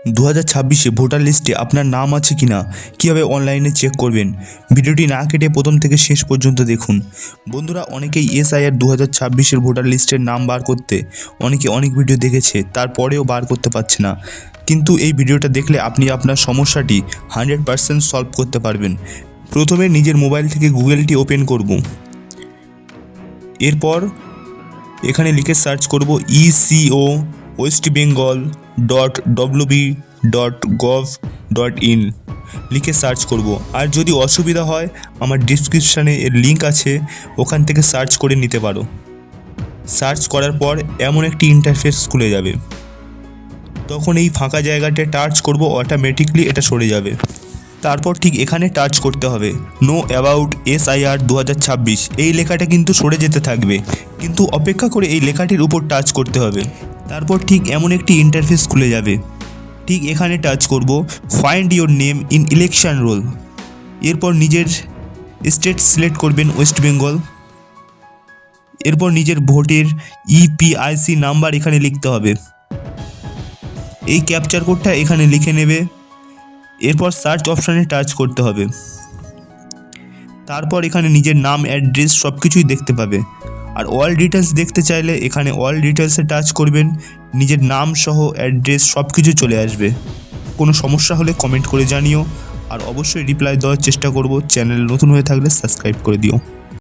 2026-এ voter লিস্টে আপনার নাম আছে কিনা কীভাবে অনলাইনে চেক করবেন, ভিডিওটি না কেটে প্রথম থেকে শেষ পর্যন্ত দেখুন। বন্ধুরা, অনেকেই এসআইআর 2026-এর ভোটার লিস্টের নাম বার করতে অনেক ভিডিও দেখেছে, তারপরেও বার করতে পারছে না। কিন্তু এই ভিডিওটা দেখলে আপনি আপনার সমস্যাটি 100% সলভ করতে পারবেন। প্রথমে নিজের মোবাইল থেকে গুগলটি ওপেন করব। এরপর এখানে লিখে সার্চ করব ECO westbengal.wb.gov.in লিখে সার্চ করব। আর যদি অসুবিধা হয় আমার ডিসক্রিপশানে এর লিঙ্ক আছে, ওখান থেকে সার্চ করে নিতে পারো। সার্চ করার পর এমন একটি ইন্টারফেস খুলে যাবে, তখন এই ফাঁকা জায়গাটা টাচ করব, অটোমেটিকলি এটা সরে যাবে। তারপর ঠিক এখানে টাচ করতে হবে নো অ্যাবাউট SIR 2026, এই লেখাটা কিন্তু সরে যেতে থাকবে, কিন্তু অপেক্ষা করে এই লেখাটির উপর টাচ করতে হবে। তারপর ঠিক এমন একটি ইন্টারফেস খুলে যাবে, ঠিক এখানে টাচ করব find your name in election roll. এরপর নিজের স্টেট সিলেক্ট করবেন ওয়েস্ট বেঙ্গল। এরপর নিজের ভোটের EPIC নাম্বার এখানে লিখতে হবে, এই ক্যাপচার কোডটা এখানে লিখে নেবে। এরপর সার্চ অপশানে টাচ করতে হবে। তারপর এখানে নিজের নাম, অ্যাড্রেস সব কিছুই দেখতে পাবে। আর অল ডিটেলস দেখতে চাইলে এখানে অল ডিটেলসে টাচ করবেন, নিজের নাম সহ অ্যাড্রেস সব কিছু চলে আসবে। কোনো সমস্যা হলে কমেন্ট করে জানিও, আর অবশ্যই রিপ্লাই দেওয়ার চেষ্টা করব। চ্যানেল নতুন হয়ে থাকলে সাবস্ক্রাইব করে দিও।